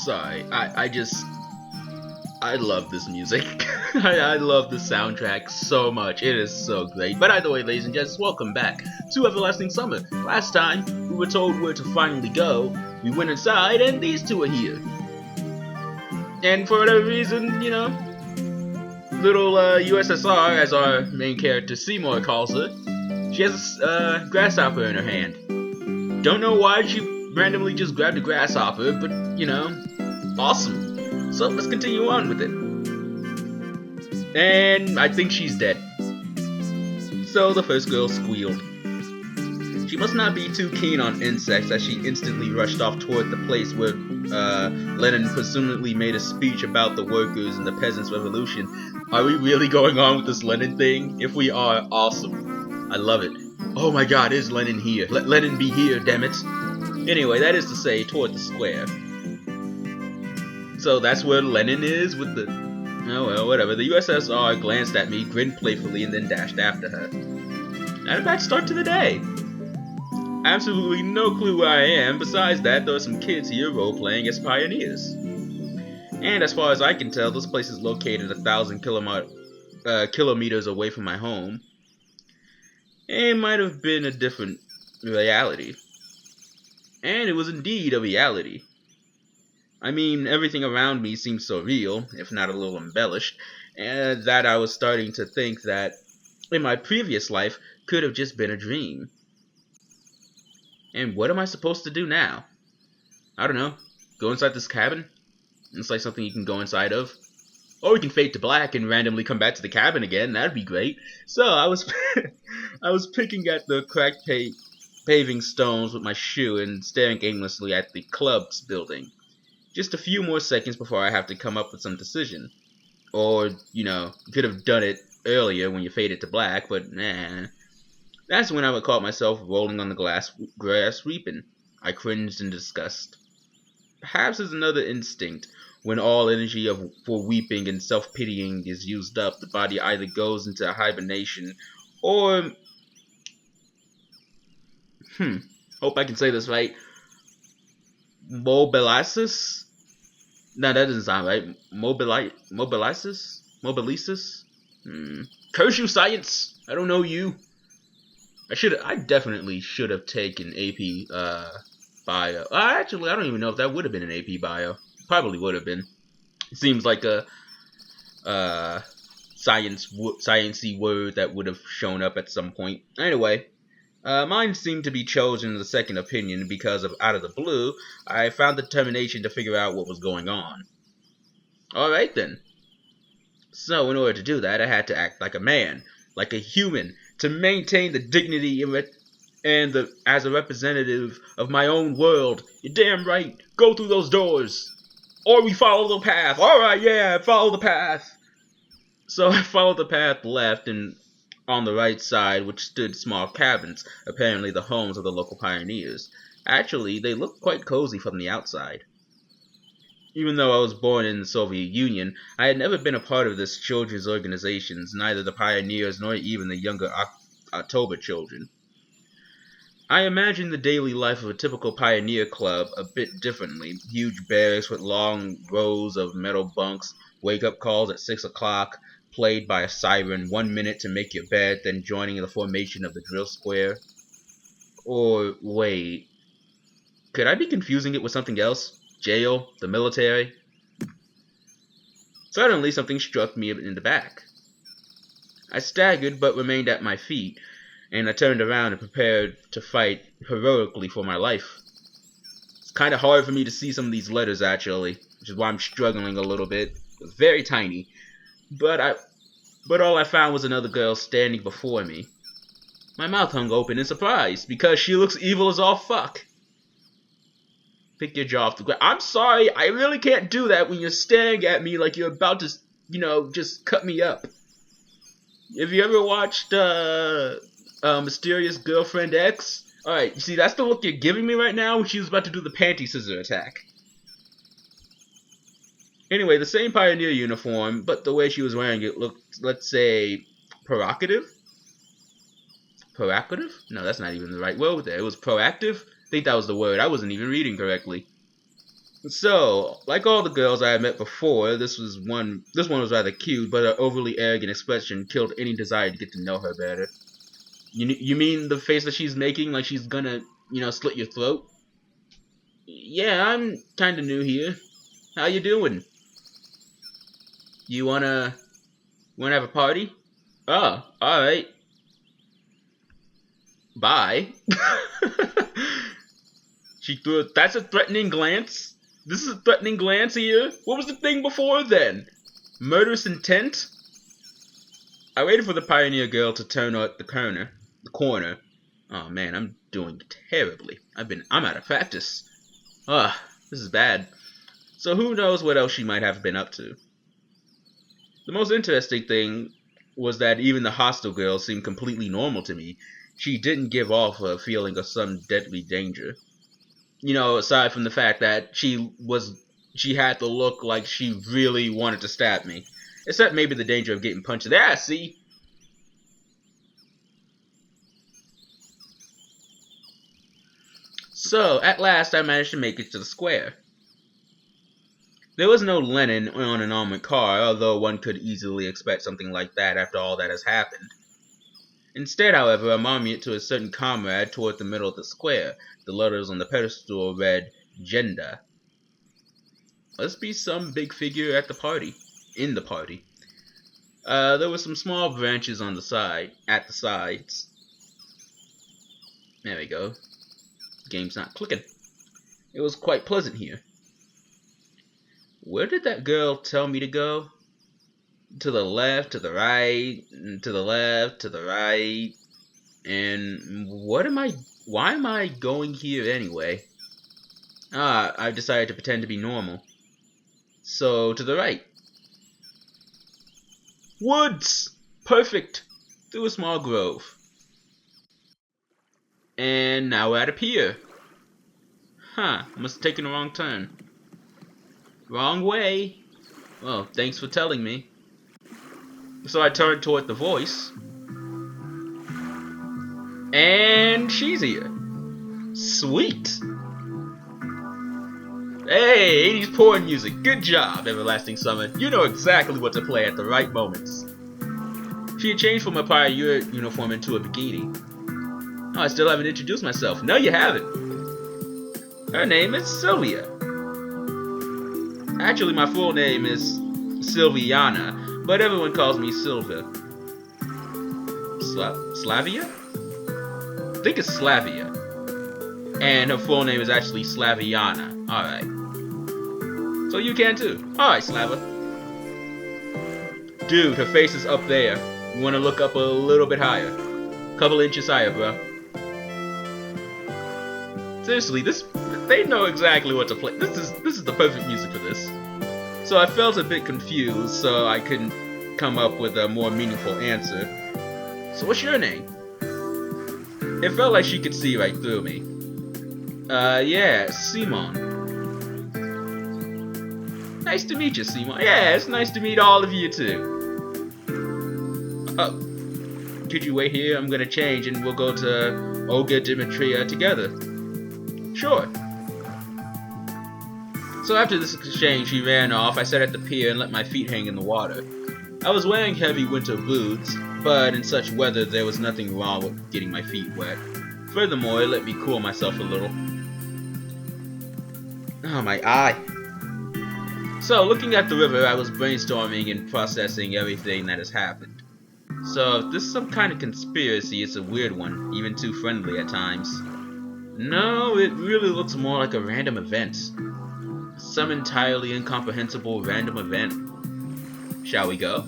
sorry. I love this music. I love the soundtrack so much. It is so great. But either way, ladies and gents, welcome back to Everlasting Summer. Last time, we were told where to finally go. We went inside, and these two are here. And for whatever reason, little USSR, as our main character Seymour calls her, she has a grasshopper in her hand. Don't know why she randomly just grabbed a grasshopper, but, awesome. So let's continue on with it. And I think she's dead. So the first girl squealed. She must not be too keen on insects as she instantly rushed off toward the place where Lenin presumably made a speech about the workers and the peasants' revolution. Are we really going on with this Lenin thing? If we are, awesome. I love it. Oh my god, is Lenin here? Let Lenin be here, damn it. Anyway, that is to say, toward the square. So that's where Lenin is with the... Oh well, whatever. The USSR glanced at me, grinned playfully, and then dashed after her. Not a bad start to the day. Absolutely no clue where I am. Besides that, there are some kids here role-playing as pioneers. And as far as I can tell, this place is located 1,000 kilometers away from my home. It might have been a different reality. And it was indeed a reality. I mean, everything around me seemed so real, if not a little embellished, and that I was starting to think that in my previous life could have just been a dream. And what am I supposed to do now? I don't know. Go inside this cabin? It's like something you can go inside of. Or we can fade to black and randomly come back to the cabin again. That'd be great. So I was picking at the cracked paving stones with my shoe and staring aimlessly at the club's building. Just a few more seconds before I have to come up with some decision. Or, you could have done it earlier when you faded to black, but nah. That's when I would caught myself rolling on the grass weeping. I cringed in disgust. Perhaps it's another instinct. When all energy for weeping and self-pitying is used up, the body either goes into hibernation or... Hope I can say this right. Mobilizes? No, that doesn't sound right. Mobilizes? Curse you, science! I don't know you. I definitely should have taken AP bio. Actually, I don't even know if that would have been an AP bio. Probably would have been. It seems like a sciencey word that would have shown up at some point. Anyway, mine seemed to be chosen as a second opinion because of out of the blue, I found the determination to figure out what was going on. Alright then. So in order to do that, I had to act like a man, like a human, to maintain the dignity as a representative of my own world. You're damn right. Go through those doors. Or we follow the path. Alright, yeah, follow the path. So I followed the path left, and on the right side, which stood small cabins, apparently the homes of the local pioneers. Actually, they looked quite cozy from the outside. Even though I was born in the Soviet Union, I had never been a part of this children's organizations, neither the pioneers nor even the younger October children. I imagined the daily life of a typical pioneer club a bit differently. Huge barracks with long rows of metal bunks, wake-up calls at 6 o'clock, played by a siren, 1 minute to make your bed, then joining the formation of the drill square. Or, wait, could I be confusing it with something else? Jail? The military? Suddenly, something struck me in the back. I staggered, but remained at my feet, and I turned around and prepared to fight heroically for my life. It's kind of hard for me to see some of these letters, actually, which is why I'm struggling a little bit. They're very tiny. But all I found was another girl standing before me. My mouth hung open in surprise, because she looks evil as all fuck. Pick your jaw off the ground. I'm sorry, I really can't do that when you're staring at me like you're about to, just cut me up. Have you ever watched, Mysterious Girlfriend X? Alright, you see, that's the look you're giving me right now when she was about to do the panty scissor attack. Anyway, the same pioneer uniform, but the way she was wearing it looked, let's say, provocative? Proactive? No, that's not even the right word there. It was proactive? I think that was the word. I wasn't even reading correctly. So, like all the girls I had met before, this one was rather cute, but her overly arrogant expression killed any desire to get to know her better. You mean the face that she's making, like she's gonna, slit your throat? Yeah, I'm kinda new here. How you doing? You wanna have a party? Oh, alright. Bye. She threw that's a threatening glance? This is a threatening glance here? What was the thing before then? Murderous intent? I waited for the pioneer girl to turn at the corner. Oh man, I'm doing terribly. I'm out of practice. Ah, this is bad. So who knows what else she might have been up to. The most interesting thing was that even the hostile girl seemed completely normal to me. She didn't give off a feeling of some deadly danger. Aside from the fact that she had to look like she really wanted to stab me. Except maybe the danger of getting punched. There, see? So, at last I managed to make it to the square. There was no Lenin on an armored car, although one could easily expect something like that after all that has happened. Instead, however, a monument to a certain comrade toward the middle of the square. The letters on the pedestal read, Genda. Must be some big figure at the party. In the party. There were some small branches at the sides. There we go. Game's not clicking. It was quite pleasant here. Where did that girl tell me to go? To the left, to the right, to the left, to the right. And why am I going here anyway? I've decided to pretend to be normal. So, to the right. Woods! Perfect! Through a small grove. And now we're at a pier. Must have taken the wrong turn. Wrong way. Well, thanks for telling me. So I turned toward the voice. And she's here. Sweet. Hey, 80s porn music. Good job, Everlasting Summer. You know exactly what to play at the right moments. She had changed from her prior uniform into a bikini. Oh, I still haven't introduced myself. No, you haven't. Her name is Sylvia. Actually, my full name is Sylviana, but everyone calls me Sylvia. Slavia? I think it's Slavia. And her full name is actually Slaviana. Alright. So you can too. Alright, Slava. Dude, her face is up there. You wanna look up a little bit higher. Couple inches higher, bro. Seriously, they know exactly what to play. This is the perfect music for this. So I felt a bit confused, so I couldn't come up with a more meaningful answer. So what's your name? It felt like she could see right through me. Yeah, Simon. Nice to meet you, Simon. Yeah, it's nice to meet all of you too. Could you wait here? I'm gonna change and we'll go to Olga Dimitria together. Sure. So after this exchange, she ran off. I sat at the pier and let my feet hang in the water. I was wearing heavy winter boots, but in such weather there was nothing wrong with getting my feet wet. Furthermore, it let me cool myself a little. Oh, my eye. So, looking at the river, I was brainstorming and processing everything that has happened. So, if this is some kind of conspiracy, it's a weird one, even too friendly at times. No, it really looks more like a random event. Some entirely incomprehensible random event. Shall we go?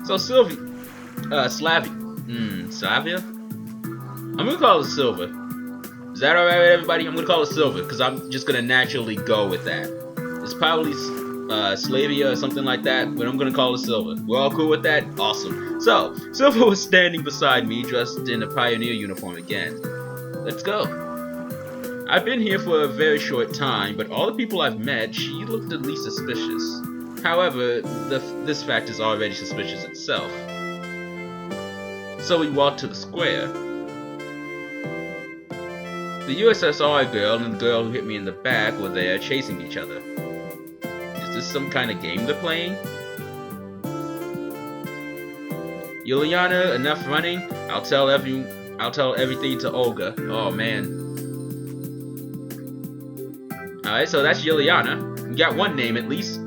So Slavia? Slavia? I'm gonna call it Silver. Is that alright with everybody? I'm gonna call it Silver, because I'm just gonna naturally go with that. It's probably Slavia or something like that, but I'm gonna call it Silver. We're all cool with that? Awesome. So, Silver was standing beside me, dressed in a pioneer uniform again. Let's go. I've been here for a very short time, but all the people I've met, she looked at least suspicious. However, this fact is already suspicious itself. So we walked to the square. The USSR girl and the girl who hit me in the back were there chasing each other. Is this some kind of game they're playing? Yuliana, enough running. I'll tell everything to Olga. Oh man. Alright, so that's Yuliana. We got one name at least.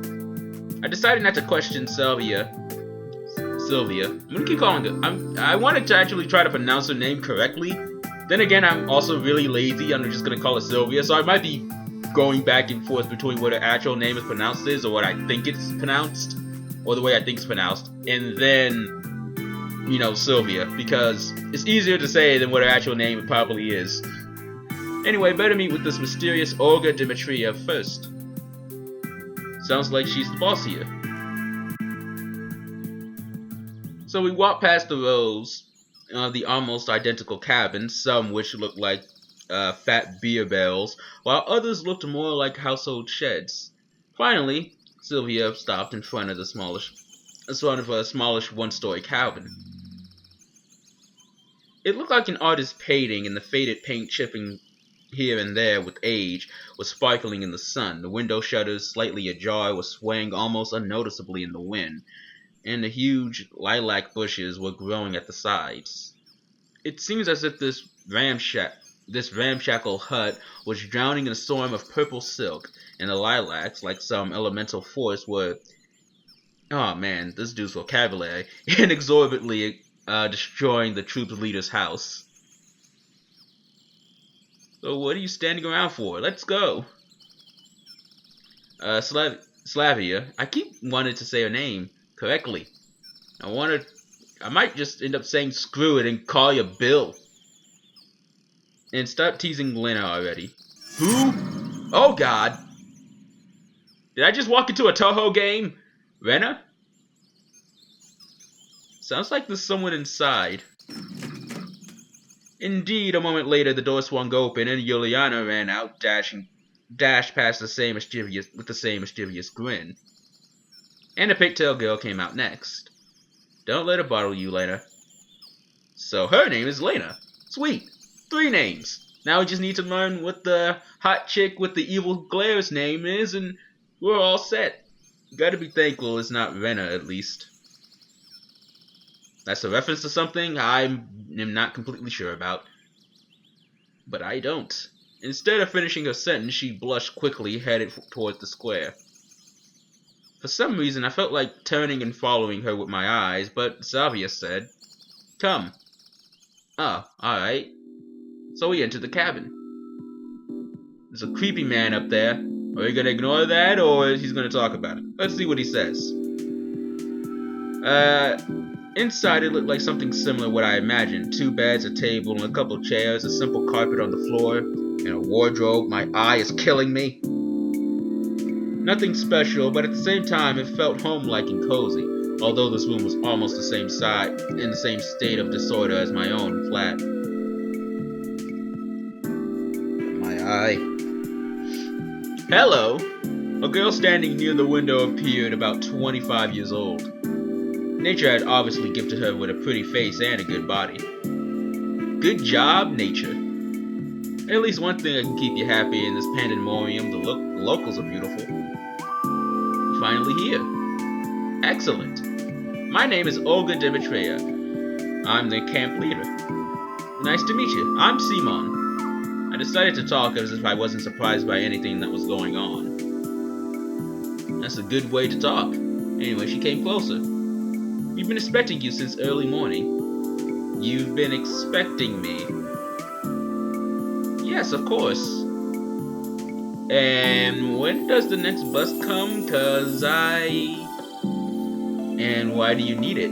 I decided not to question Sylvia. I'm gonna keep calling her. I wanted to actually try to pronounce her name correctly. Then again, I'm also really lazy. I'm just gonna call her Sylvia. So I might be going back and forth between what her actual name is pronounced is, or what I think it's pronounced, or the way I think it's pronounced, and then, you know, Sylvia, because it's easier to say than what her actual name probably is. Anyway, better meet with this mysterious Olga Dimitrieva first. Sounds like she's the boss here. So we walk past the rows of the almost identical cabins, some which looked like fat beer barrels, while others looked more like household sheds. Finally, Sylvia stopped in front of a smallish one-story cabin. It looked like an artist's painting, and the faded paint chipping here and there with age was sparkling in the sun. The window shutters, slightly ajar, were swaying almost unnoticeably in the wind, and the huge lilac bushes were growing at the sides. It seems as if this ramshackle hut was drowning in a storm of purple silk, and the lilacs, like some elemental force, were, oh man, this dude's vocabulary, inexorably destroying the troop's leader's house. So what are you standing around for? Let's go. Slavia. I keep wanting to say her name correctly. I might just end up saying screw it and call you Bill. And stop teasing Lena already. Who? Oh god. Did I just walk into a Toho game? Rena? Sounds like there's someone inside. Indeed, a moment later the door swung open and Yuliana ran out, dashed past with the same mischievous grin. And the pigtail girl came out next. Don't let her bottle you, Lena. So her name is Lena. Sweet. 3 names. Now we just need to learn what the hot chick with the evil glare's name is, and we're all set. Gotta be thankful it's not Rena, at least. That's a reference to something I am not completely sure about. But I don't. Instead of finishing her sentence, she blushed quickly, headed towards the square. For some reason, I felt like turning and following her with my eyes, but Sylvia said, "Come." Oh, alright. So we entered the cabin. There's a creepy man up there. Are we gonna ignore that, or he's gonna talk about it? Let's see what he says. Inside it looked like something similar to what I imagined. 2 beds, a table, and a couple of chairs, a simple carpet on the floor, and a wardrobe. My eye is killing me. Nothing special, but at the same time it felt homelike and cozy, although this room was almost the same size, in the same state of disorder as my own flat. My eye. Hello! A girl standing near the window appeared, about 25 years old. Nature had obviously gifted her with a pretty face and a good body. Good job, nature. At least one thing that can keep you happy in this pandemonium, the locals are beautiful. You're finally here. Excellent. My name is Olga Dimitrieva. I'm the camp leader. Nice to meet you. I'm Simon. I decided to talk as if I wasn't surprised by anything that was going on. That's a good way to talk. Anyway, she came closer. We've been expecting you since early morning. You've been expecting me? Yes, of course. And when does the next bus come? And why do you need it?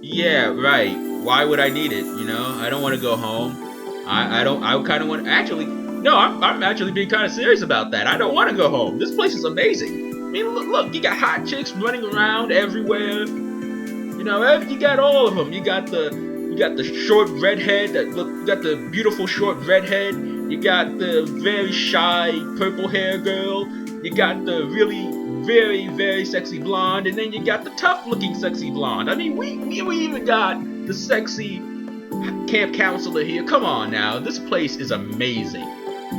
Yeah, right. Why would I need it? You know, I don't want to go home. I kind of want, actually, no, I'm actually being kind of serious about that. I don't want to go home. This place is amazing. I mean, look, you got hot chicks running around everywhere. You know, you got all of them. You got the short redhead. You got the beautiful short redhead. You got the very shy purple hair girl. You got the really very, very sexy blonde, and then you got the tough looking sexy blonde. I mean, we even got the sexy camp counselor here. Come on now, this place is amazing.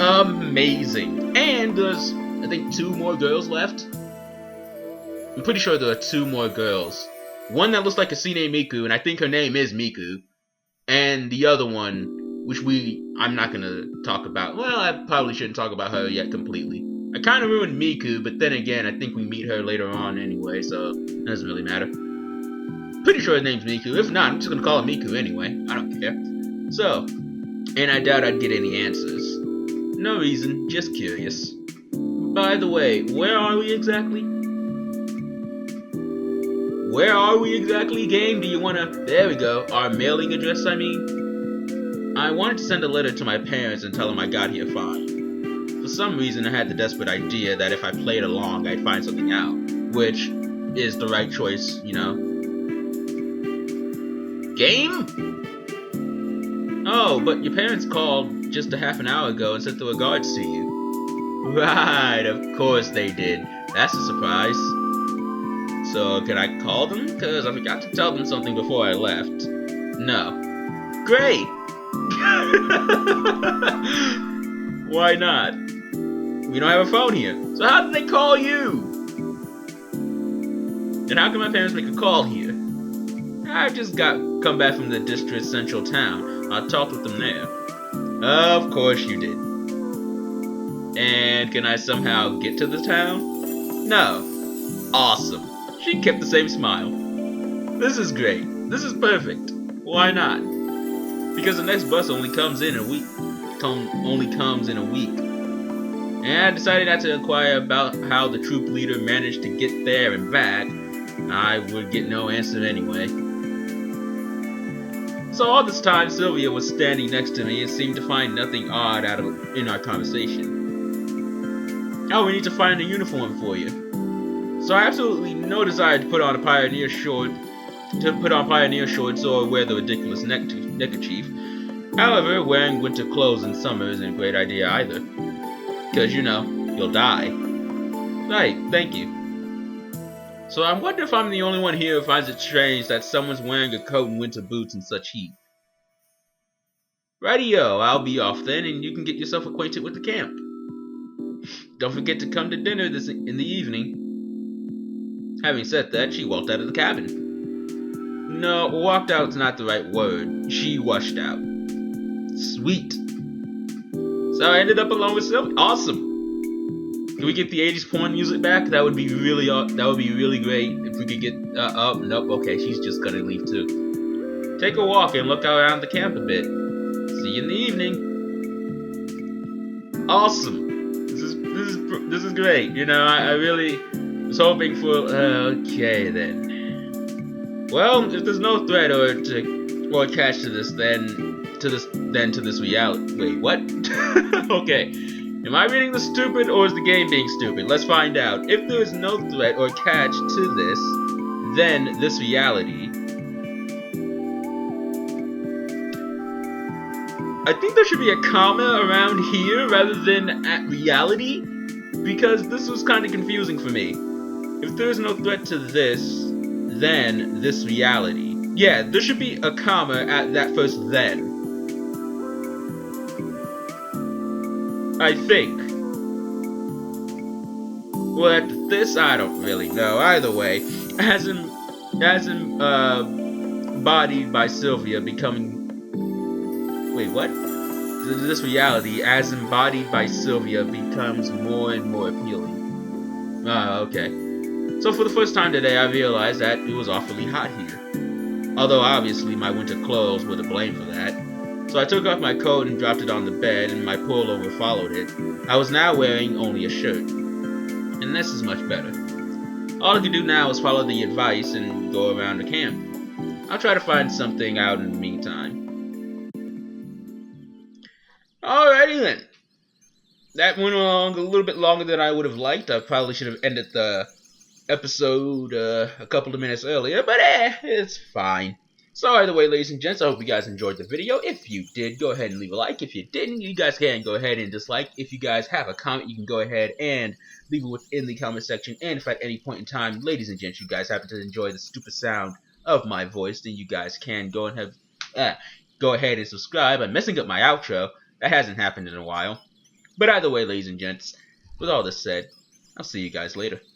Amazing. And there's, I think, 2 more girls left. I'm pretty sure there are 2 more girls. One that looks like a C named Miku, and I think her name is Miku. And the other one, which I'm not gonna talk about. Well, I probably shouldn't talk about her yet completely. I kind of ruined Miku, but then again, I think we meet her later on anyway, so it doesn't really matter. Pretty sure her name's Miku. If not, I'm just gonna call her Miku anyway. I don't care. So, and I doubt I'd get any answers. No reason, just curious. By the way, where are we exactly? Where are we exactly, game? Do you wanna... There we go. Our mailing address, I mean. I wanted to send a letter to my parents and tell them I got here fine. For some reason, I had the desperate idea that if I played along, I'd find something out. Which is the right choice, you know. Game? Oh, but your parents called just a half an hour ago and sent the regards to you. Right, of course they did. That's a surprise. So, can I call them? Because I forgot to tell them something before I left. No. Great! Why not? We don't have a phone here. So how did they call you? And how can my parents make a call here? I just come back from the district central town. I talked with them there. Of course you did. And can I somehow get to the town? No. Awesome. She kept the same smile. This is great. This is perfect. Why not? Because the next bus only comes in a week. And I decided not to inquire about how the troop leader managed to get there and back. I would get no answer anyway. So all this time, Sylvia was standing next to me and seemed to find nothing odd in our conversation. Oh, we need to find a uniform for you. So I have absolutely no desire to put on pioneer shorts or wear the ridiculous neckerchief. However, wearing winter clothes in summer isn't a great idea either. Because, you know, you'll die. Right, thank you. So I wonder if I'm the only one here who finds it strange that someone's wearing a coat and winter boots in such heat. Rightio, I'll be off then and you can get yourself acquainted with the camp. Don't forget to come to dinner in the evening. Having said that, she walked out of the cabin. No, walked out's not the right word. She washed out. Sweet. So I ended up alone with Sylvia. Awesome. Can we get the 80s porn music back? That would be really great. If we could get oh, nope, okay, she's just gonna leave too. Take a walk and look around the camp a bit. See you in the evening. Awesome. This is great. You know, I really was hoping for okay then. Well, if there's no threat or catch to this, then to this reality. Wait, what? Okay. Am I reading this stupid or is the game being stupid? Let's find out. If there is no threat or catch to this, then this reality. I think there should be a comma around here rather than at reality, because this was kind of confusing for me. If there is no threat to this, then this reality. Yeah, there should be a comma at that first then. I think. Well, at this, I don't really know. Either way, as embodied by Sylvia becoming... Wait, what? This reality, as embodied by Sylvia, becomes more and more appealing. Okay. So for the first time today, I realized that it was awfully hot here. Although obviously my winter clothes were to blame for that. So I took off my coat and dropped it on the bed, and my pullover followed it. I was now wearing only a shirt. And this is much better. All I can do now is follow the advice and go around the camp. I'll try to find something out in the meantime. Alrighty then. That went along a little bit longer than I would have liked. I probably should have ended the episode a couple of minutes earlier, but it's fine. So either way, ladies and gents, I hope you guys enjoyed the video. If you did, go ahead and leave a like. If you didn't, you guys can go ahead and dislike. If you guys have a comment, you can go ahead and leave it within the comment section. And if at any point in time, ladies and gents, you guys happen to enjoy the stupid sound of my voice, then you guys can go and go ahead and subscribe. I'm messing up my outro. That hasn't happened in a while. But either way, ladies and gents, with all this said, I'll see you guys later.